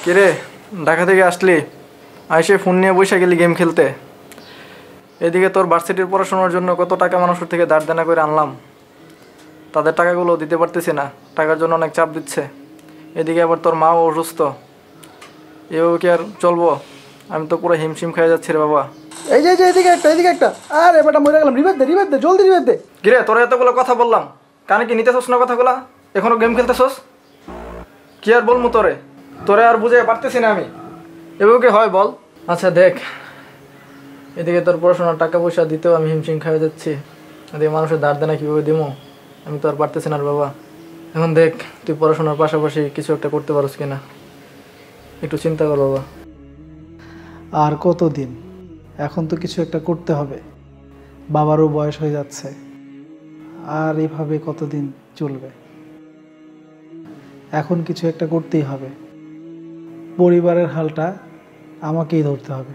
কিরে ঢাকা থেকে আসলি, আইসে ফোন নিয়ে বসে গেলি গেম খেলতে। এদিকে তোর ভার্সিটির পড়াশোনার জন্য কত টাকা মানুষের থেকে ধার দেনা করে আনলাম, তাদের টাকাগুলো দিতে পারতেছি না, টাকার জন্য অনেক চাপ দিচ্ছে। এদিকে আবার তোর মাও অসুস্থ, এভাবে কি আর চলবো? আমি তো পুরো হিমশিম খেয়ে যাচ্ছি রে বাবা। এই যে এদিকে একটা আর এবারটা মরে গেলাম। রিভাইভ দে জলদি রিভাইভ দে। কিরে তোরা এতগুলো কথা বললাম, কানে কি নিতেছস না কথাগুলা? এখনো গেম খেলতেছস? কি আর বলবো তোরে আর বুঝে পারতেছি না আমি। এভাবে কি হয় বল? আচ্ছা দেখ, এদিকে তোর পড়াশোনার টাকা পয়সা দিতেও আমি হিমশিম খেয়ে যাচ্ছি, এদিকে মানুষের ধার দেনা কীভাবে দিবো আমি তো আর পারতেছি না রে বাবা। এখন দেখ তুই পড়াশোনার পাশাপাশি কিছু একটা করতে পারস কিনা, একটু চিন্তা কর বাবা। আর কতদিন? এখন তো কিছু একটা করতে হবে, বাবারও বয়স হয়ে যাচ্ছে, আর এভাবে কতদিন চলবে? এখন কিছু একটা করতেই হবে, পরিবারের হালটা আমাকেই ধরতে হবে।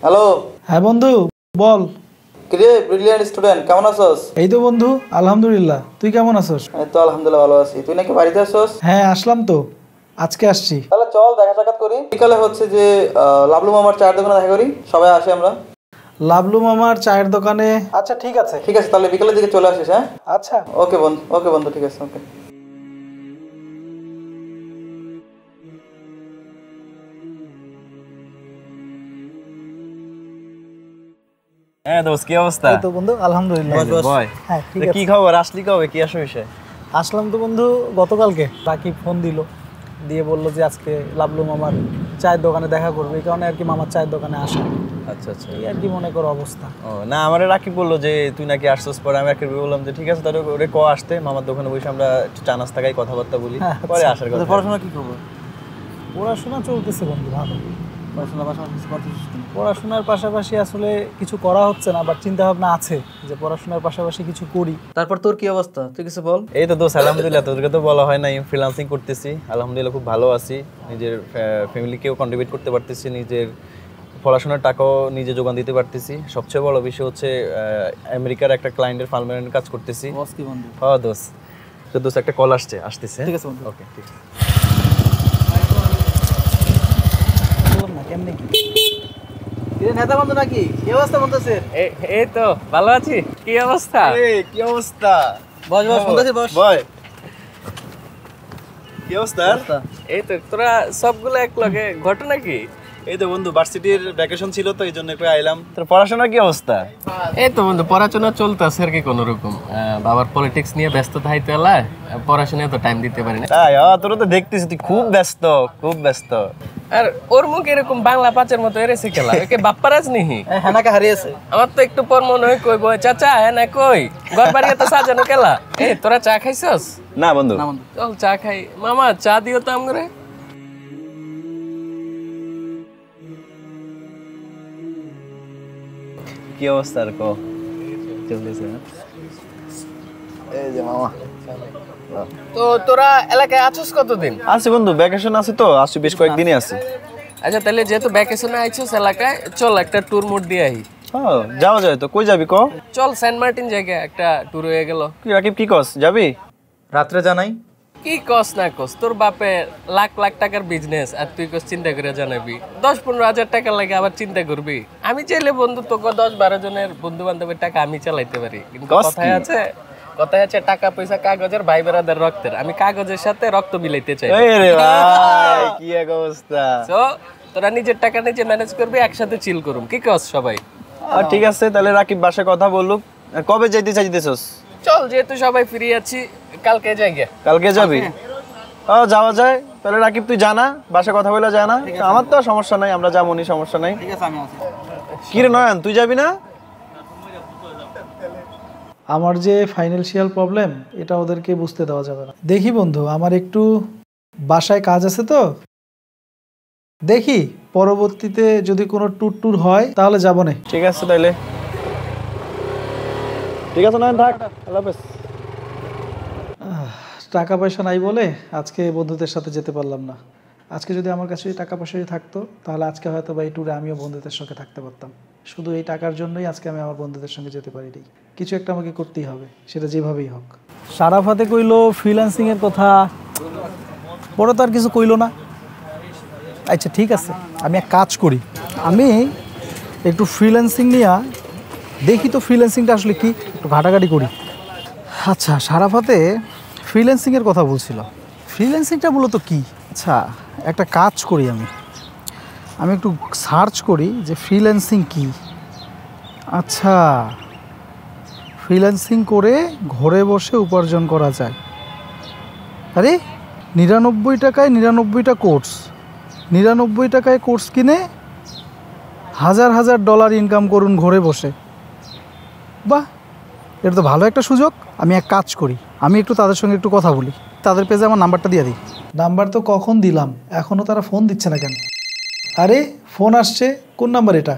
হ্যালো। হ্যাঁ বন্ধু বল। কিরে ব্রিলিয়ান্ট স্টুডেন্ট, কেমন আছোস? এই তো বন্ধু আলহামদুলিল্লাহ, তুই কেমন আছোস? এই তো আলহামদুলিল্লাহ ভালো আছি। তুই নাকি বাড়িতে আছোস? হ্যাঁ আসলাম তো, আজকে আসছি। তাহলে চল দেখা সাক্ষাৎ করি। বিকালে হচ্ছে যে লাবলু মামার চায়ের দোকানে দেখা করি, সবাই আসি আমরা। লাবলু মামার চায়ের দোকানে? আচ্ছা ঠিক আছে তাহলে বিকালের দিকে চলে আসিস। হ্যাঁ আচ্ছা ওকে বন্ধু ঠিক আছে ওকে। হ্যাঁ দোস্ত, কি অবস্থা? এই তো বন্ধু আলহামদুলিল্লাহ। হ্যাঁ ঠিক আছে। কি খবর, আসলি কবে, কি আসো বিষয়? আসলাম তো বন্ধু গতকালকে। রাকিব ফোন দিয়ে বললো যে আজকে লাবলু মামার চায়ের দোকানে দেখা করবে, এই কারণে আর কি মামার চায়ের দোকানে আসা। আচ্ছা, এই আর কি মনে করো অবস্থা। ও না, আমার রাকিব বললো যে তুই নাকি আসছিস, পরে আমি রাকিব বললাম যে ঠিক আছে তাহলে ওরে আসতে মামার দোকানে বসে আমরা একটু চা নাস্তা খাই, কথাবার্তা বলি, পরে আসার কথা। পড়াশোনা কি খবর? পড়াশোনা চলতেছে বন্ধু ভালো। পড়াশোনার পাশাপাশি আসলে কিছু করা হচ্ছে না, বাট চিন্তা ভাবনা আছে যে পড়াশোনার পাশাপাশি কিছু করি। তারপর তোর কি অবস্থা, তুই কিছু বল। এই তো দোস্ত আলহামদুলিল্লাহ, তোদেরকে তো বলা হয় নাই, ফ্রিল্যান্সিং করতেছি আলহামদুলিল্লাহ, খুব ভালো আছি। নিজের ফ্যামিলিকেও কন্ট্রিবিউট করতে পারতেছি, নিজের পড়াশোনার টাকাও নিজে যোগান দিতে পারতেছি। সবচেয়ে বড় বিষয় হচ্ছে আমেরিকার একটা ক্লায়েন্টের পার্মানেন্ট কাজ করতেছি। হ্যাঁ দোস্ত, তো দোস্ত একটা কল আসতেছে। ঠিক আছে বন্ধু। ওকে ঠিক আছে। কেমনে কি নেতা বন্ধু নাকি, কি অবস্থা বলতেছে? এই তো ভালো আছি। কি অবস্থা? কি অবস্থা? বস বলতেছি বস। কি অবস্থা? এই তো তোরা সবগুলো এক লগে, ঘটনা কি? এই তো বন্ধু ভার্সিটির ভ্যাকেশন ছিল তো এই জন্য একটু আইলাম। তোর পড়াশোনার কি অবস্থা? এই তো বন্ধু পড়াশোনা চলতেছে আর কি কোনো রকম। বাবার পলিটিক্স নিয়ে ব্যস্ত থাকতে হলে পড়াশোনায় তো টাইম দিতে পারি না। তাই? তোরা তো দেখতেছি তুই খুব ব্যস্ত। আর ওর মুখ এরকম বাংলা পাঁচের মতো এরেছে খেলা, ওকে বাপ্পারাজ নিহি হ্যানাকে হারিয়েছে। আমার তো একটু পর মনে হয় কই বই চাচা হ্যাঁ না কই ঘর বাড়ি তো সাজানো খেলা। এই তোরা চা খাইছস? না বন্ধু। চল চা খাই। মামা চা দিও তো আমরে। কি অবস্থা আর কো? চলতেছে। এই যে মামা। তো তোরা এলাকায় আছিস কতদিন? আছি বন্ধু, ভ্যাকেশন আছে তো, আসছি বেশ কয়েকদিনই আছি। আচ্ছা তাহলে যেহেতু ভ্যাকেশনে আইছিস এলাকায়, চল একটা ট্যুর মোড দিয়ে আই। হ্যাঁ যাওয়া যায় তো। কই যাবি ক? চল সেন্ট মার্টিন জায়গায় একটা ট্যুর হয়ে গেল। কি রাকিব, কি কস, যাবি? রাত্রে জানাই। কি কস না কস, তোর বাপে লাখ লাখ টাকার বিজনেস আর তুই কস চিন্তা করে জানাবি? 10-15 হাজার টাকা লাগে আবার চিন্তা করবি? আমি চাইলে বন্ধু তোকে 10-12 জনের বন্ধু বান্ধবের টাকা আমি চালাইতে পারি, কিন্তু কথায় আছে টাকা পয়সা কাগজের, ভাই বেড়াদের রক্তের। আমি কাগজের সাথে রক্ত মিলাইতে চাই। কি এক অবস্থা। তো তোরা নিজের টাকা নিজে ম্যানেজ করবি, একসাথে চিল করুম। কি কস সবাই? ঠিক আছে তাহলে রাকিব বাসায় কথা বলুক। কবে যাইতে চাইতেছস? চল যেহেতু সবাই ফ্রি আছি কালকে যাই গে। কালকে যাবি? যাওয়া যায়। তাহলে রাকিব তুই জানা, বাসায় কথা বলে জানা। আমার তো সমস্যা নাই, আমরা যাবনি, সমস্যা নাই। ঠিক আছে আমি আছি। কি রে নয়ন, তুই যাবি না? আমার যে ফাইন্যান্সিয়াল প্রবলেম, এটা ওদেরকে বুঝতে দেওয়া যাবে না। দেখি বন্ধু, আমার একটু বাসায় কাজ আছে তো, দেখি পরবর্তীতে যদি কোনো ট্যুর হয় তাহলে যাবো না। ঠিক আছে তাইলে। ঠিক আছে নয়ন, থাক, আল্লাহ হাফেজ। টাকা পয়সা নাই বলে আজকে বন্ধুদের সাথে যেতে পারলাম না। আজকে যদি আমার কাছে টাকা পয়সা থাকতো তাহলে আজকে হয়তো বা এই ট্যুরে আমিও বন্ধুদের সঙ্গে থাকতে পারতাম। শুধু এই টাকার জন্যই আজকে আমি আমার বন্ধুদের সঙ্গে যেতে পারিনি। কিছু একটা আমাকে করতেই হবে, সেটা যেভাবেই হোক। সারাফাতে কইলো ফ্রিল্যান্সিংয়ের কথা, পরে তো আর কিছু কইলো না। আচ্ছা ঠিক আছে, আমি এক কাজ করি, আমি একটু ফ্রিল্যান্সিং নিয়ে দেখি তো ফ্রিল্যান্সিংটা আসলে কি, একটু ঘাটাঘাটি করি। আচ্ছা, সারাফাতে ফ্রিল্যান্সিংয়ের কথা বলছিল, ফ্রিল্যান্সিংটা মূলত কি? আচ্ছা একটা কাজ করি, আমি একটু সার্চ করি যে ফ্রিল্যান্সিং কি। আচ্ছা, ফ্রিল্যান্সিং করে ঘরে বসে উপার্জন করা যায়। আরে 99 টাকায় 99টা কোর্স, 99 টাকায় কোর্স কিনে হাজার হাজার ডলার ইনকাম করুন ঘরে বসে। বাহ, এটা তো ভালো একটা সুযোগ। আমি এক কাজ করি, আমি একটু তাদের সঙ্গে একটু কথা বলি, তাদের পেজে আমার নাম্বারটা দিয়ে দিই। নাম্বার তো কখন দিলাম, এখনও তারা ফোন দিচ্ছে না কেন? আরে ফোন আসছে, কোন নাম্বার এটা?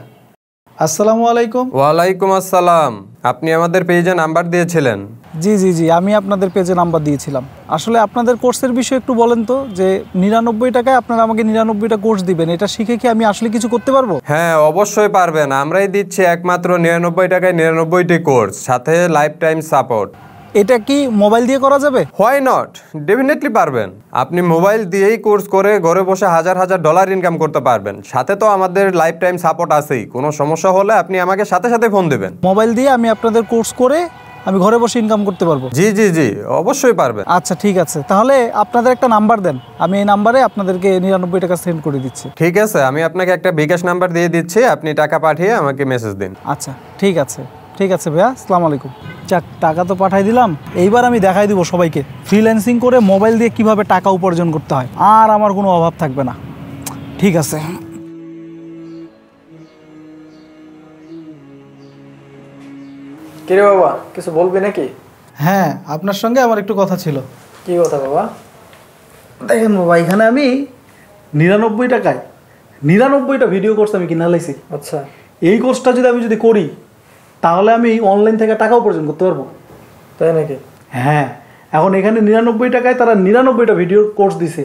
আসসালামু আলাইকুম। ওয়ালাইকুম আসসালাম। আপনি আমাদের পেজে নাম্বার দিয়েছিলেন। জি জি জি, আমি আপনাদের পেজে নাম্বার দিয়েছিলাম। আসলে আপনাদের কোর্সের বিষয়ে একটু বলেন তো, যে 99 টাকায় আপনারা আমাকে 99টা কোর্স দিবেন, এটা শিখে কি আমি আসলে কিছু করতে পারবো? হ্যাঁ অবশ্যই পারবেন, আমরাই দিচ্ছি একমাত্র 99 টাকায় 99টি কোর্স, সাথে লাইফ টাইম সাপোর্ট। এটা কি মোবাইল দিয়ে করা যাবে? হোয়াই নট, ডেফিনেটলি পারবেন। আপনি মোবাইল দিয়েই কোর্স করে ঘরে বসে হাজার হাজার ডলার ইনকাম করতে পারবেন। সাথে তো আমাদের লাইফ টাইম সাপোর্ট আছেই, কোনো সমস্যা হলে আপনি আমাকে সাথে সাথে ফোন দেবেন। মোবাইল দিয়ে আমি আপনাদের কোর্স করে আমি ঘরে বসে ইনকাম করতে পারবো? জি জি জি, অবশ্যই পারবেন। আচ্ছা ঠিক আছে, তাহলে আপনাদের একটা নাম্বার দেন, আমি এই নাম্বারে আপনাদেরকে 99 টাকা সেন্ড করে দিচ্ছি। ঠিক আছে, আমি আপনাকে একটা বিকাশ নাম্বার দিয়ে দিচ্ছি, আপনি টাকা পাঠিয়ে আমাকে মেসেজ দিন। আচ্ছা ঠিক আছে, ঠিক আছে ভাইয়া, আসসালামু আলাইকুম। যাক, টাকা তো পাঠাই দিলাম, এইবার আমি দেখাই দিব সবাইকে ফ্রিল্যান্সিং করে মোবাইল দিয়ে কিভাবে টাকা উপার্জন করতে হয়, আর আমার কোনো অভাব থাকবে না। ঠিক আছে। কিরে বাবা, কিছু বলবি নাকি? হ্যাঁ, আপনার সঙ্গে আমার একটু কথা ছিল। কি কথা বাবা? দেখেন বাবা, এখানে আমি 99 টাকায় 99টা ভিডিও কোর্স আমি কিনা লাইছি। আচ্ছা, এই কোর্সটা যদি করি, তাহলে আমি অনলাইন থেকে টাকা উপার্জন করতে পারবো। তাই নাকি? হ্যাঁ, এখন এখানে 99 টাকায় তারা 99টা ভিডিও কোর্স দিছে।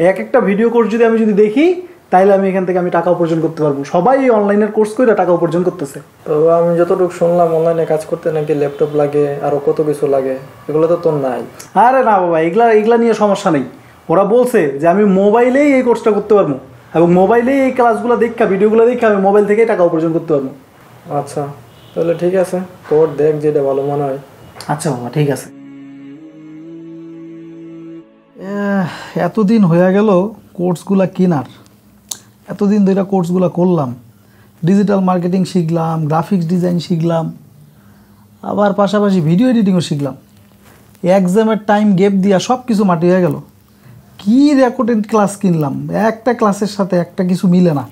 এক একটা ভিডিও কোর্স আমি যদি দেখি, তাইলে আমি এখান থেকে আমি টাকা উপার্জন করতে পারবো। সবাই এই অনলাইনের কোর্স করে টাকা উপার্জন করতেছে। তো আমি যতটুকু শুনলাম অনলাইনে কাজ করতে নাকি ল্যাপটপ লাগে, আরো কত কিছু লাগে, এগুলো তো তোর নাই। আরে না বাবা, এগুলা নিয়ে সমস্যা নেই। ওরা বলছে যে আমি মোবাইলেই এই কোর্সটা করতে পারবো, এবং মোবাইলেই এই ক্লাসগুলো দেখা, ভিডিওগুলো দেখে আমি মোবাইল থেকেই টাকা উপার্জন করতে পারবো। আচ্ছা তাহলে ঠিক আছে, তোর দেখ যেটা ভালো মনে হয়। আচ্ছা বাবা, ঠিক আছে। এতদিন হয়ে গেল কোর্সগুলা কেনার, এতদিন ধরে কোর্সগুলো করলাম, ডিজিটাল মার্কেটিং শিখলাম, গ্রাফিক্স ডিজাইন শিখলাম, আবার পাশাপাশি ভিডিও এডিটিংও শিখলাম। এক্সামের টাইম গ্যাপ দিয়া সব কিছু মাটি হয়ে গেল। কি রেকর্ডেড ক্লাস কিনলাম, একটা ক্লাসের সাথে একটা কিছু মিলে না।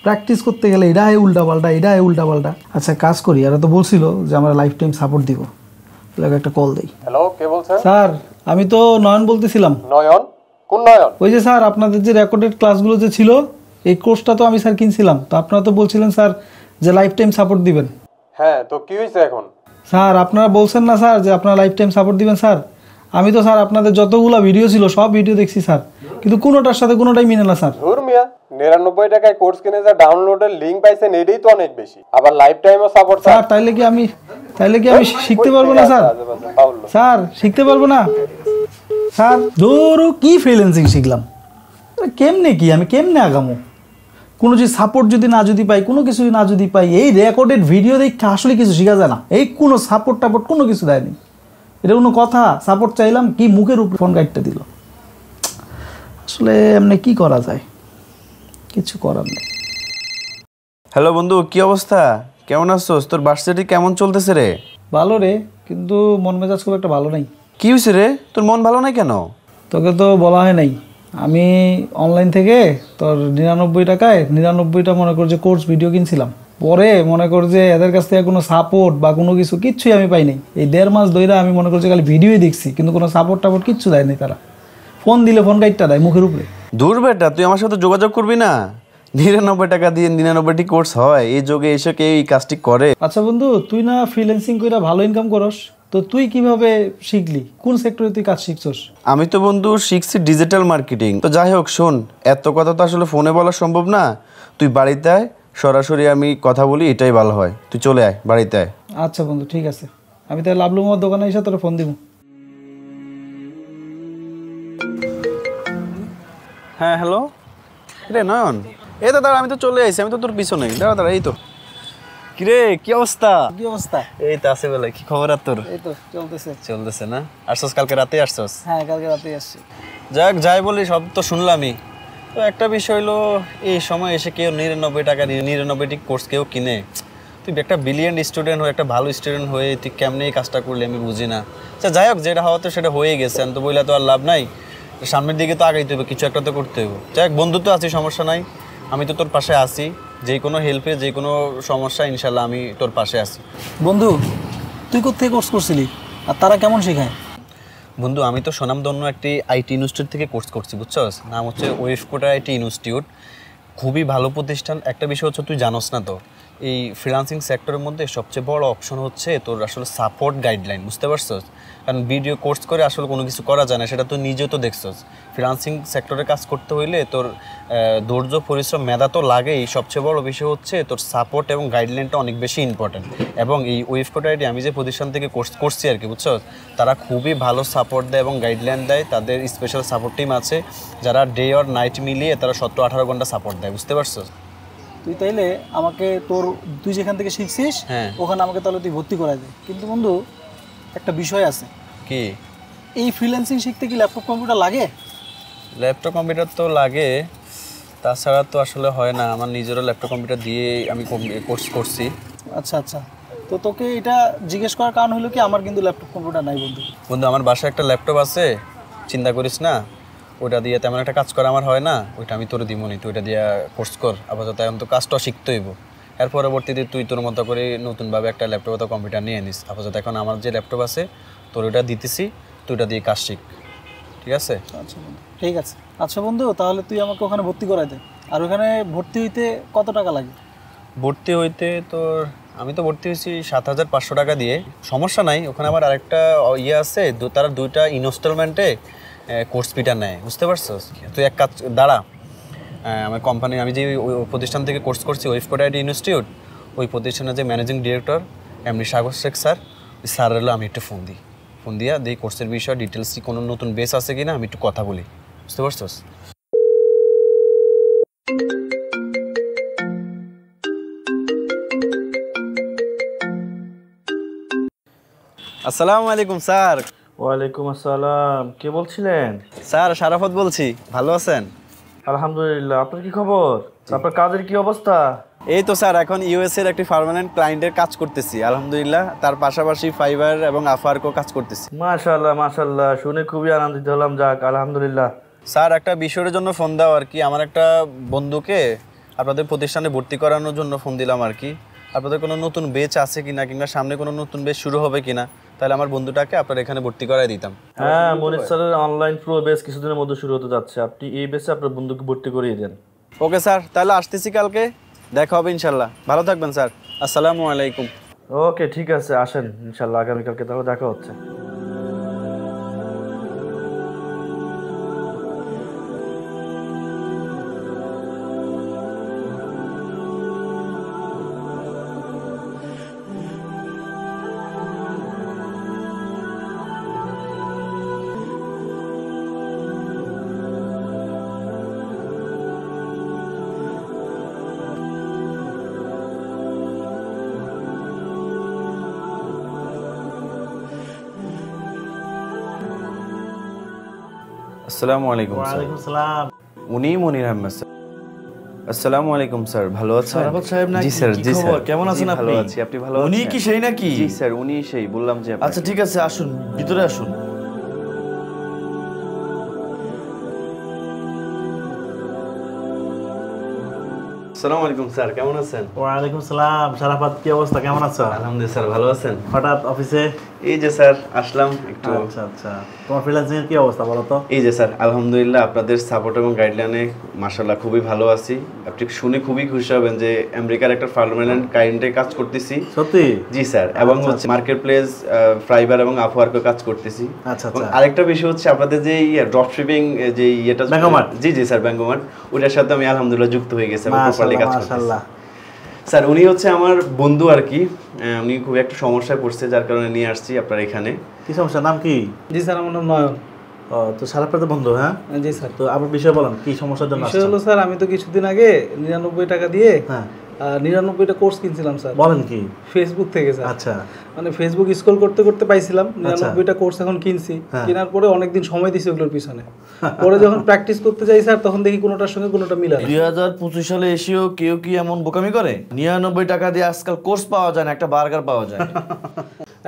প্র্যাকটিস করতে গেলে এটা হয় উল্টাপাল্টা, এটা হয় উল্টাপাল্টা। আচ্ছা কাজ করি, এরা তো বলছিল যে আমরা লাইফ টাইম সাপোর্ট দিব, একটা কল দেই। হ্যালো, কে বলছেন? স্যার, আমি তো নয়ন বলতেছিলাম। নয়ন? কোন নয়ন? ওই যে স্যার, আপনাদের যে রেকর্ডেড ক্লাসগুলো যে ছিল, এই কোর্সটা তো আমি স্যার কিনছিলাম, তো আপনারা তো বলছিলেন স্যার যে লাইফ টাইম সাপোর্ট দিবেন। হ্যাঁ, তো কি হয়েছে এখন? স্যার আপনারা বলছেন না স্যার যে আপনারা লাইফ টাইম সাপোর্ট দিবেন? স্যার আমি তো স্যার আপনাদের যতগুলো ভিডিও ছিল সব ভিডিও দেখছি স্যার, কিন্তু কোনোটার সাথে কোনোটাই মিলে না স্যার। ধুর মিয়া, 99 টাকায় কোর্স কিনে যা ডাউনলোডের লিংক পাইছেন এটাই তো অনেক বেশি, আবার লাইফ টাইমও সাপোর্ট। স্যার তাইলে কি আমি শিখতে পারবো না স্যার? স্যার শিখতে পারবো না স্যার? ধরো কি ফ্রিল্যান্সিং শিখলাম, কেমনে কি আমি কেমনে আগামো? কোনো যদি সাপোর্ট যদি পাই, কোনো কিছু না যদি পাই, এই রেকর্ডেড ভিডিও দেখে আসলে কিছু শেখা যায় না। এই কোনো সাপোর্ট টাপোর্ট কোনো কিছু দেয়নি, এটা কোনো কথা? সাপোর্ট চাইলাম কি মুখের উপর ফোন গাইডটা দিল। আসলে এমনি কি করা যায়, কিছু করার নেই। হ্যালো বন্ধু, কি অবস্থা? কেমন আছোস? তোর ভার্সিটি কেমন চলতেছে রে? ভালো রে, কিন্তু মন মেজাজ খুব একটা ভালো নাই। কি হয়েছে রে, তোর মন ভালো নাই কেন? তোকে তো বলা হয় নাই, আমি অনলাইন থেকে তোর 99 টাকায় 99টা মনে কর যে কোর্স ভিডিও কিনছিলাম। পরে মনে কর যে এদের কাছ থেকে কোনো সাপোর্ট বা কোনো কিছু কিচ্ছুই আমি পাই নাই। এই 1.5 মাস ধরে আমি মনে করছি খালি ভিডিওই দেখছি, কিন্তু কোনো সাপোর্ট টাপোর্ট কিচ্ছু দেয়নি তারা। ফোন দিলে ফোন গাইডটা দেয় মুখের উপরে। দূর বেটা, তুই আমার সাথে যোগাযোগ করবি না? 99 টাকা দিয়ে 99টি কোর্স হয়? এই যুগে এসে কেউ এই কাজটি করে? আচ্ছা বন্ধু, তুই না ফ্রিল্যান্সিং করে ভালো ইনকাম করস, তো তুই কিভাবে শিখলি? কোন সেক্টরে তুই কাজ শিখছস? আমি তো বন্ধু শিখছি ডিজিটাল মার্কেটিং। তো যাই হোক শোন, এত কথা তো আসলে ফোনে বলা সম্ভব না। তুই বাড়িতে আয়, সরাসরি আমি কথা বলি, এটাই ভালো হয়। তুই চলে আয়, বাড়িতে আয়। আচ্ছা বন্ধু, ঠিক আছে, আমি তাহলে লাভলু মামার দোকানে এসে তোরা ফোন দিব। হ্যাঁ হ্যালো, রে নয়ন, এই তো দাঁড়া, আমি তো চলে আইছি, আমি তো তোর পিছনেই। দাঁড়া দাঁড়া, এই তো। কিরে কি অবস্থা? কি অবস্থা? এই তো আছে বেলা। কি খবর আর তোর? এই তো চলতেছে। চলতেছে না? আসছস কালকে রাতে আসছস? হ্যাঁ, কালকে রাতেই আসছি। যাক, যাই বলি সব তো শুনলামই। তো একটা বিষয় হলো, এই সময় এসে কেউ 99 টাকা 99টি কোর্স কেউ কিনে? তুই একটা ব্রিলিয়েন্ট স্টুডেন্ট হয়ে, একটা ভালো স্টুডেন্ট হয়ে তুই কেমনে এই কাজটা করলি আমি বুঝি না। আচ্ছা যাই হোক, যেটা হওয়া তো সেটা হয়ে গেছে, তো বইলে তো আর লাভ নাই। সামনের দিকে তো আগাইতে হবে, কিছু একটা তো করতে হবে। যাই হোক, বন্ধু তো আছি, সমস্যা নাই, আমি তো তোর পাশে আছি। যে কোনো হেল্পে, যে কোনো সমস্যা ইনশাল্লাহ আমি তোর পাশে আছি। বন্ধু, তুই কোথায় কোর্স করছিলি আর তারা কেমন শেখায়? বন্ধু, আমি তো স্বনামধন্য একটি আইটি ইনস্টিটিউট থেকে কোর্স করছি, বুঝছস? নাম হচ্ছে ওয়েফকোটা আইটি ইনস্টিটিউট। খুবই ভালো প্রতিষ্ঠান। একটা বিষয় হচ্ছে, তুই জানোস না তো, এই ফ্রিল্যান্সিং সেক্টরের মধ্যে সবচেয়ে বড় অপশন হচ্ছে তোর আসলে সাপোর্ট গাইডলাইন, বুঝতে পারছস? কারণ ভিডিও কোর্স করে আসলে কোনো কিছু করা যায় না, সেটা তুই নিজেও তো দেখছস। ফ্রিল্যান্সিং সেক্টরে কাজ করতে হইলে তোর ধৈর্য, পরিশ্রম, মেধা তো লাগেই। সবচেয়ে বড় বিষয় হচ্ছে তোর সাপোর্ট এবং গাইডলাইনটা অনেক বেশি ইম্পর্টেন্ট। এবং এই ওয়েফকোটা আইটি আমি যে প্রতিষ্ঠান থেকে কোর্স করছি আর কি, বুঝছস, তারা খুবই ভালো সাপোর্ট দেয় এবং গাইডলাইন দেয়। তাদের স্পেশাল সাপোর্ট টিম আছে যারা ডে অর নাইট মিলিয়ে তারা 17-18 ঘন্টা সাপোর্ট দেয়, বুঝতে পারছস? তুই তাইলে আমাকে তুই যেখান থেকে শিখছিস ওখানে আমাকে তাহলে তুই ভর্তি করাই দে। কিন্তু বন্ধু, একটা বিষয় আছে। কি? এই ফ্রিল্যান্সিং শিখতে কি ল্যাপটপ কম্পিউটার লাগে? ল্যাপটপ কম্পিউটার তো লাগে, তাছাড়া তো আসলে হয় না। আমার নিজেরও ল্যাপটপ কম্পিউটার দিয়ে আমি কোর্স করছি। আচ্ছা আচ্ছা, তো তোকে এটা জিজ্ঞেস করার কারণ হলো কি, আমার কিন্তু ল্যাপটপ কম্পিউটার নাই বন্ধু। বন্ধু, আমার বাসায় একটা ল্যাপটপ আছে, চিন্তা করিস না। ওইটা দিয়ে তেমন একটা কাজ করা আমার হয় না, ওইটা আমি তোর দিমনি, তুই ওইটা দিয়ে কোর্স কর আপাতত। এখন তো কাজটা শিখতে হইব, এর পরবর্তীতে তুই তোর মতো করে নতুনভাবে একটা ল্যাপটপ অথবা কম্পিউটার নিয়ে নিস। আপাতত এখন আমার যে ল্যাপটপ আছে তোর ওইটা দিতেছি, তুই ওইটা দিয়ে কাজ শিখ, ঠিক আছে? আচ্ছা বন্ধু, ঠিক আছে। আচ্ছা বন্ধু, তাহলে তুই আমাকে ওখানে ভর্তি করাই দে। আর ওখানে ভর্তি হইতে কত টাকা লাগে? ভর্তি হইতে তোর, আমি তো ভর্তি হয়েছি 7,500 টাকা দিয়ে। সমস্যা নাই, ওখানে আবার আরেকটা ইয়ে আছে, তারা 2টা ইনস্টলমেন্টে কোর্স ফিটা নেয়, বুঝতে পারছস? তুই এক কাজ দাঁড়া, আমার কোম্পানি, আমি যে প্রতিষ্ঠান থেকে কোর্স করছি ওয়েফকোটা আইটি ইনস্টিটিউট, ওই প্রতিষ্ঠানের যে ম্যানেজিং ডিরেক্টর এমনি সাগর শেখ স্যার, ওই স্যার হলো, আমি একটু ফোন দিয়া দিই কোর্সের বিষয়ে ডিটেলস, কোনো নতুন বেস আছে কিনা আমি একটু কথা বলি, বুঝতে পারছস? আসসালামু আলাইকুম স্যার। ওয়ালাইকুম আসসালাম, কে বলছিলেন? স্যার শারাফত বলছি, ভালো আছেন? আলহামদুলিল্লাহ, আপনার কি খবর? আপনার কাজের কি অবস্থা? এই তো স্যার, এখন ইউএস এর একটি পার্মানেন্ট ক্লায়েন্টের কাজ করতেছি আলহামদুলিল্লাহ। তার পাশাপাশি ফাইবার এবং আফারকো কাজ করতেছি। মাশাআল্লাহ মাশাআল্লাহ, শুনে খুবই আনন্দিত হলাম। যাক আলহামদুলিল্লাহ। স্যার, একটা বিষয়ের জন্য ফোন দাও আর কি, আমার একটা বন্ধুকে আপনাদের প্রতিষ্ঠানে ভর্তি করানোর জন্য ফোন দিলাম আর কি। আপনাদের কোনো নতুন বেচ আছে কিনা, কিংবা সামনে কোনো নতুন বেচ শুরু হবে কিনা, তাহলে আমার বন্ধুটাকে আপনার এখানে ভর্তি করাই দিতাম। হ্যাঁ, মনির স্যারের অনলাইন প্রো বেস কিছুদিনের মধ্যে শুরু হতে যাচ্ছে, আপনি এই বেসে আপনার বন্ধুকে ভর্তি করিয়ে দেন। ওকে স্যার, তাহলে আসতেছি কালকে, দেখা হবে ইনশাল্লাহ। ভালো থাকবেন স্যার, আসসালামু আলাইকুম। ওকে ঠিক আছে, আসেন ইনশাল্লাহ আগামীকালকে তাহলে দেখা হচ্ছে। আসসালামু আলাইকুম স্যার। ওয়ালাইকুম আসসালাম। উনি মনির আহমেদ স্যার। আসসালামু আলাইকুম স্যার, ভালো আছেন? শারাফত সাহেব নাকি? জি স্যার, কি জি খবর? স্যার। কেমন আছেন জি, আপনি? ভালো আছি, আপনি ভালো আছেন? উনি কি সেই নাকি? জি স্যার, উনি সেই, বললাম যে আপনাকে। আচ্ছা ঠিক আছে, আসুন ভিতরে আসুন। আসসালামু আলাইকুম স্যার, কেমন আছেন? ওয়ালাইকুম সালাম। শারাফাত, কি অবস্থা, কেমন আছো? আলহামদুলিল্লাহ স্যার, ভালো আছেন? হঠাৎ অফিসে? এই যে স্যার আসলাম একটু। আচ্ছা আচ্ছা, তোমার ফ্রিল্যান্সিং এর কি অবস্থা বলো তো? এই যে স্যার, আলহামদুলিল্লাহ আপনাদের সাপোর্ট এবং গাইডলাইনে মাশাআল্লাহ খুবই ভালো আছি। আপনি শুনে খুবই খুশি হবেন যে আমেরিকার একটা পার্মানেন্ট ক্লায়েন্টে কাজ করতেছি। সত্যি? জি স্যার, এবং হচ্ছে মার্কেট প্লেস, ফাইবার এবং আপওয়ার্কে কাজ করতেছি। আচ্ছা এবং আচ্ছা। আরেকটা বিষয় হচ্ছে আপনাদের যে ড্রপ শিপিং যে ইয়েটা, ব্যাঙ্গোমার্ট? জি জি স্যার, ব্যাঙ্গোমার্ট, ওটার সাথে আমি আলহামদুলিল্লাহ যুক্ত হয়ে গেছি, আমি প্রপারলি কাজ করতেছি। মাশাআল্লাহ। স্যার উনি হচ্ছে আমার বন্ধু আর কি, উনি খুব একটা সমস্যায় পড়ছে যার কারণে নিয়ে আসছি আপনার এখানে। কি সমস্যা, নাম কি? জি স্যার, আমার নাম নয়ন। ও, তো সারাপাত বন্ধু? হ্যাঁ জি স্যার। তো আমার বিষয় বলেন, কি সমস্যার জন্য বিষয় আসছেন? হলো স্যার, আমি তো কিছুদিন আগে 99 টাকা দিয়ে হ্যাঁ 99টা কোর্স কিনছিলাম স্যার। বলেন কি? ফেসবুক থেকে স্যার। আচ্ছা মানে ফেসবুক স্ক্রল করতে করতে পাইছিলাম 99টা কোর্স, এখন কিনছি। হ্যাঁ। কেনার পরে অনেকদিন সময় দিছি ওগুলোর পিছনে। পরে যখন প্র্যাকটিস করতে যাই স্যার, তখন দেখি কোনোটার সঙ্গে কোনোটা মিলে না। 2025 সালে এসেও কেউ কি এমন বোকামি করে? 99 টাকা দিয়ে আজকাল কোর্স পাওয়া যায় না, একটা বার্গার পাওয়া যায়।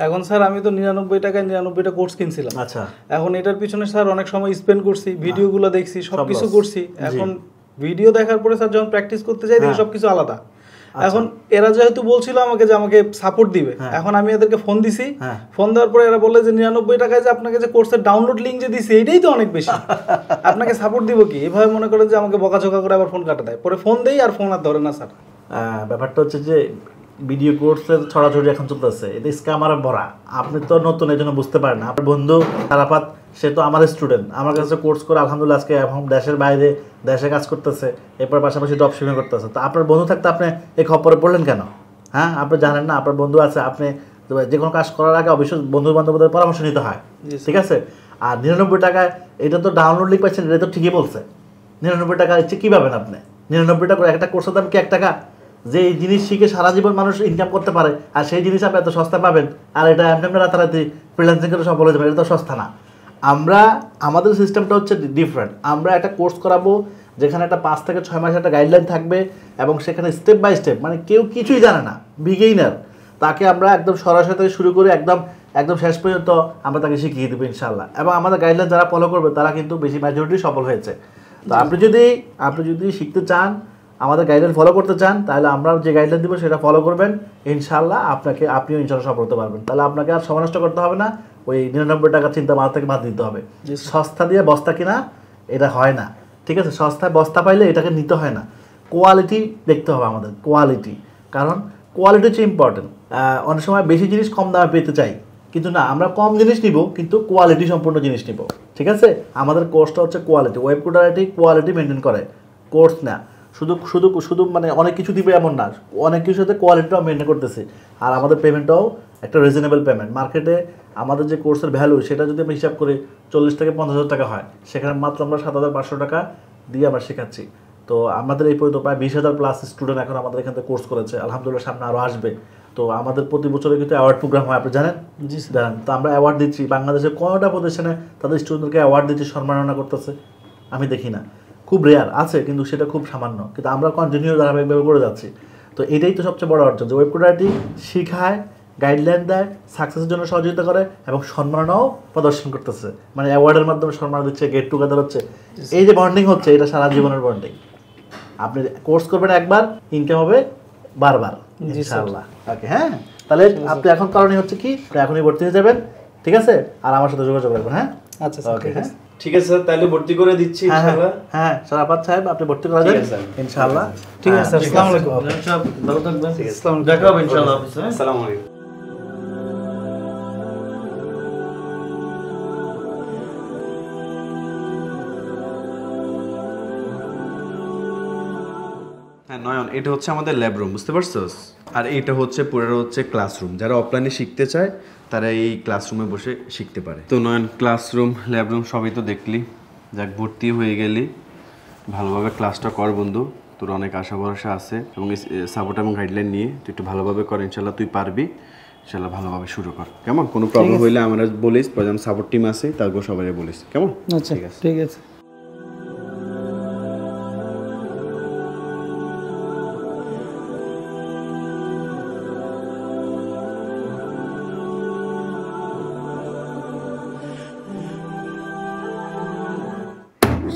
এখন স্যার আমি তো 99 টাকায় 99টা কোর্স কিনছিলাম। আচ্ছা এখন এটার পিছনে স্যার অনেক সময় স্পেন্ড করছি, ভিডিওগুলো দেখছি, সবকিছু loss। করছি। এখন ভিডিও দেখার পরে স্যার যখন প্র্যাকটিস করতে যাই দেখি সবকিছু আলাদা। এখন এরা যেহেতু বলছিল আমাকে যে আমাকে সাপোর্ট দিবে, এখন আমি এদেরকে ফোন দিছি। ফোন দেওয়ার পরে এরা বলে যে 99 টাকায় যে আপনাকে যে কোর্সের ডাউনলোড লিংক যে দিছি এটাই তো অনেক বেশি, আপনাকে সাপোর্ট দিব কি? এভাবে মনে করেন যে আমাকে বকাঝকা করে আবার ফোন কাটা দেয়। পরে ফোন দেই আর ফোন আর ধরে না স্যার। ব্যাপারটা হচ্ছে যে ভিডিও কোর্সের ছড়াছড়ি এখন চলতেছে, এটা স্ক্যামারে ভরা। আপনি তো নতুন, এই জন্য বুঝতে পারেন না। আপনার বন্ধু সারাপাত, সে তো আমার স্টুডেন্ট, আমার কাছে কোর্স করে আলহামদুলিল্লাহ আজকে এখন দেশের বাইরে দেশে কাজ করতেছে, এরপর পাশাপাশি ড্রপ শিপিং করতেছে। তো আপনার বন্ধু থাকতে আপনি এই খবরে পড়লেন কেন? হ্যাঁ, আপনি জানেন না আপনার বন্ধু আছে, আপনি যে কোনো কাজ করার আগে অবশ্যই বন্ধু বান্ধবদের পরামর্শ নিতে হয়, ঠিক আছে? আর 99 টাকায় এটা তো ডাউনলোড লিঙ্ক পাচ্ছেন, এটা তো ঠিকই বলছে। 99 টাকা ইচ্ছে কী পাবেন আপনি? 99 টাকা একটা কোর্সের দাম কি 1 টাকা? যে এই জিনিস শিখে সারা জীবন মানুষ ইনকাম করতে পারে, আর সেই জিনিস আপনি এত সস্তা পাবেন, আর এটা এমনি রাতারাতি ফ্রিল্যান্সিং করে সফল হয়ে যাবে, এটা তো সস্তা না। আমাদের সিস্টেমটা হচ্ছে ডিফারেন্ট। আমরা একটা কোর্স করাবো যেখানে একটা 5 থেকে 6 মাসের একটা গাইডলাইন থাকবে, এবং সেখানে স্টেপ বাই স্টেপ, মানে কেউ কিছুই জানে না, বিগিনার, তাকে আমরা একদম সরাসরি থেকে শুরু করে একদম শেষ পর্যন্ত আমরা তাকে শিখিয়ে দেবো ইনশাল্লাহ। এবং আমাদের গাইডলাইন যারা ফলো করবে তারা কিন্তু বেশি মেজরিটি সফল হয়েছে। তো আপনি যদি শিখতে চান, আমাদের গাইডলাইন ফলো করতে চান, তাহলে আমরা যে গাইডলাইন দিব সেটা ফলো করবেন, ইনশাল্লাহ আপনিও ইনশাল্লাহ সফল হতে পারবেন। তাহলে আপনাকে আর সময় নষ্ট করতে হবে না, ওই 99 টাকার চিন্তা মাথা থেকে বাদ দিতে হবে। সস্তা দিয়ে বস্তা কিনা এটা হয় না, ঠিক আছে? সস্তায় বস্তা পাইলে এটাকে নিতে হয় না, কোয়ালিটি দেখতে হবে আমাদের, কোয়ালিটি। কারণ কোয়ালিটি হচ্ছে ইম্পর্টেন্ট। অনেক সময় বেশি জিনিস কম দামে পেতে চাই, কিন্তু না, আমরা কম জিনিস নিব কিন্তু কোয়ালিটি সম্পূর্ণ জিনিস নিব, ঠিক আছে? আমাদের কোর্সটা হচ্ছে কোয়ালিটি, ওয়েব কোডারিটি কোয়ালিটি মেনটেন করে কোর্স না। শুধু মানে অনেক কিছু দিবে এমন না, অনেক কিছুতে কোয়ালিটিটাও মেনটেন করতেছি। আর আমাদের পেমেন্টটাও একটা রিজনেবল পেমেন্ট। মার্কেটে আমাদের যে কোর্সের ভ্যালু সেটা যদি আমি হিসাব করি 40 থেকে 50,000 টাকা হয়, সেখানে মাত্র আমরা 7,500 টাকা দিয়ে আমরা শেখাচ্ছি। তো আমাদের এই পর্যন্ত প্রায় 20,000 প্লাস স্টুডেন্ট এখন আমাদের এখান থেকে কোর্স করেছে, আলহামদুলিল্লাহ সামনে আরও আসবে। তো আমাদের প্রতি বছরে কিন্তু অ্যাওয়ার্ড প্রোগ্রাম হয়, আপনি জানেন? জানেন। তো আমরা অ্যাওয়ার্ড দিচ্ছি, বাংলাদেশের কোনোটা প্রতিষ্ঠানে তাদের স্টুডেন্টদেরকে অ্যাওয়ার্ড দিচ্ছে, সম্মাননা করতেছে, আমি দেখি না। খুব রেয়ার আছে, কিন্তু সেটা খুব সামান্য, কিন্তু আমরা কন্টিনিউ ধারাবাহিকভাবে করে যাচ্ছি। তো এটাই তো সবচেয়ে বড় অর্জন, যে ওয়েব কোডারিটি শিখায়, গাইডলাইন দেয়, সাকসেসের জন্য সহযোগিতা করে, এবং সম্মাননাও প্রদর্শন করতেছে, মানে অ্যাওয়ার্ডের মাধ্যমে সম্মান দিচ্ছে, গেট টুগেদার হচ্ছে, এই যে বন্ডিং হচ্ছে, এটা সারা জীবনের বন্ডিং। আপনি কোর্স করবেন একবার, ইনকাম হবে বারবার ইনশাআল্লাহ। ওকে, হ্যাঁ, তাহলে আপনি এখন করণীয় হচ্ছে কি, এখনই ভর্তি হয়ে যাবেন, ঠিক আছে? আর আমার সাথে যোগাযোগ রাখবেন। হ্যাঁ, আচ্ছা ওকে, হ্যাঁ, ঠিক আছে স্যার, তাহলে ভর্তি করে দিচ্ছি ইনশাআল্লাহ। হ্যাঁ সারাফাত সাহেব, আপনি ভর্তি করা যান ইনশাআল্লাহ। ঠিক আছে, আসসালামু আলাইকুম। ভালো থাকবেন, আসসালামু দেখা হবে ইনশাআল্লাহ অফিসে। আসসালামু আলাইকুম। হ্যাঁ নয়ন, এটা হচ্ছে আমাদের ল্যাব রুম, বুঝতে পারছস? আর এটা হচ্ছে পুরো হচ্ছে ক্লাসরুম। যারা অফলাইনে শিখতে চায় তারা এই ক্লাসরুমে বসে শিখতে পারে। তো নয়ন, ক্লাসরুম, ল্যাব রুম সবই তো দেখলি, যাক ভর্তি হয়ে গেলি, ভালোভাবে ক্লাসটা কর বন্ধু, তোর অনেক আশা ভরসা আছে, এবং সাপোর্ট এবং গাইডলাইন নিয়ে তুই একটু ভালোভাবে কর, ইনশাল্লাহ তুই পারবি। ইনশাল্লাহ ভালোভাবে শুরু কর, কেমন? কোনো প্রবলেম হইলে আমরা বলিস, প্রয়োজন সাপোর্ট টিম আছে, তারপর সবাই বলিস, কেমন? আচ্ছা, ঠিক আছে।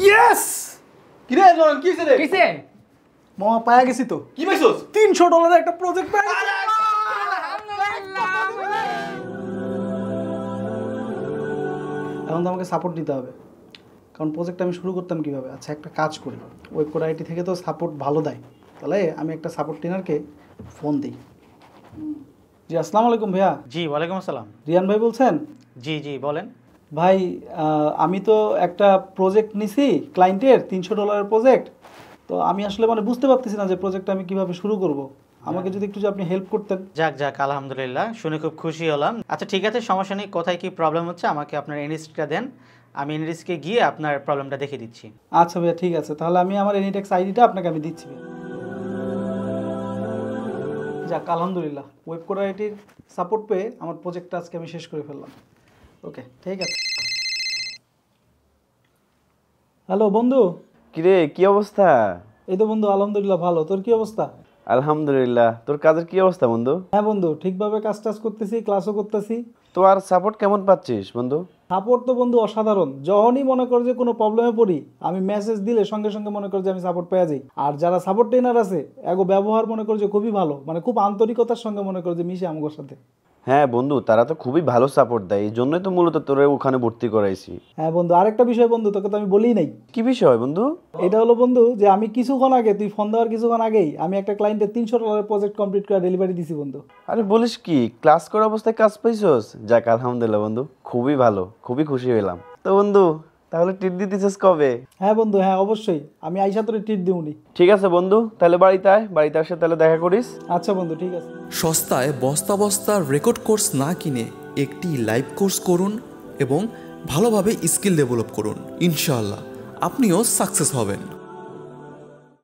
ইয়েস! কিরে নয়ন, কি হইছে রে? কিসে? মামা পায়া গেছি তো। কি পাইছস? $300 একটা প্রজেক্ট পাই। এখন তো আমাকে সাপোর্ট দিতে হবে, কারণ প্রজেক্ট আমি শুরু করতাম কিভাবে? আচ্ছা, একটা কাজ করি, ওয়েব কোড আইটি থেকে তো সাপোর্ট ভালো দেয়, তাহলে আমি একটা সাপোর্ট ট্রেনারকে ফোন দিই। জি, আসসালামু আলাইকুম ভাইয়া। জি, ওয়ালাইকুম আসসালাম। রিয়ান ভাই বলছেন? জি জি বলেন। ভাই, আমি তো একটা প্রজেক্ট নিছি ক্লায়েন্টের, $300 প্রজেক্ট। তো আমি আসলে মানে বুঝতে পারতেছি না যে প্রজেক্টটা আমি কিভাবে শুরু করব। আমাকে যদি একটু আপনি হেল্প করতেন। যাক যাক, আলহামদুলিল্লাহ, শুনে খুব খুশি হলাম। আচ্ছা ঠিক আছে, সমস্যা নেই। কোথায় কি প্রবলেম হচ্ছে আমাকে আপনার এনরিস্কটা দেন, আমি এনরিস্কে গিয়ে আপনার প্রবলেমটা দেখে দিচ্ছি। আচ্ছা ভাইয়া ঠিক আছে, তাহলে আমি আমার এনিটেক্স আইডিটা আপনাকে আমি দিচ্ছি। যাক আলহামদুলিল্লাহ, ওয়েব কোড আইটির সাপোর্ট পেয়ে আমার প্রজেক্টটা আজকে আমি শেষ করে ফেললাম। ওকে ঠিক আছে। হ্যালো বন্ধু। কিরে কি অবস্থা? এই তো বন্ধু আলহামদুলিল্লাহ ভালো, তোর কি অবস্থা? আলহামদুলিল্লাহ। তোর কাজের কি অবস্থা বন্ধু? হ্যাঁ বন্ধু, ঠিকভাবে কাজ টাজ করতেছি, ক্লাসও করতেছি। তো আর সাপোর্ট কেমন পাচ্ছিস বন্ধু? সাপোর্ট তো বন্ধু অসাধারণ। যখনই মনে কর যে কোনো প্রবলেমে পড়ি, আমি মেসেজ দিলে সঙ্গে সঙ্গে মনে কর যে আমি সাপোর্ট পেয়ে যাই। আর যারা সাপোর্ট ট্রেনার আছে এগো ব্যবহার মনে কর যে খুবই ভালো, মানে খুব আন্তরিকতার সঙ্গে মনে কর যে মিশে আমার সাথে। হ্যাঁ বন্ধু, তারা তো খুবই ভালো সাপোর্ট দেয়, এই জন্যই তো মূলত তোরে ওখানে ভর্তি করাইছি। হ্যাঁ বন্ধু, আরেকটা বিষয় বন্ধু তোকে তো আমি বলিই নাই। কি বিষয় বন্ধু? এটা হলো বন্ধু যে আমি কিছুক্ষণ আগে, তুই ফোন দেওয়ার কিছুক্ষণ আগেই আমি একটা ক্লায়েন্টের $300 প্রজেক্ট কমপ্লিট করে ডেলিভারি দিছি বন্ধু। আরে বলিস কি, ক্লাস করা অবস্থায় কাজ পাইছস? যাক আলহামদুলিল্লাহ বন্ধু, খুবই ভালো, খুবই খুশি হইলাম। তো বন্ধু তাহলে ট্রিট দিতেছিস কবে? হ্যাঁ বন্ধু, হ্যাঁ অবশ্যই, আমি আইসা তোরে ট্রিট দিউনি। ঠিক আছে বন্ধু, তাহলে বাড়িতে আসে তাহলে দেখা করিস। আচ্ছা বন্ধু ঠিক আছে। সস্তায় বস্তা বস্তা রেকর্ড কোর্স না কিনে একটি লাইভ কোর্স করুন এবং ভালোভাবে স্কিল ডেভেলপ করুন। ইনশাআল্লাহ আপনিও সাকসেস হবেন।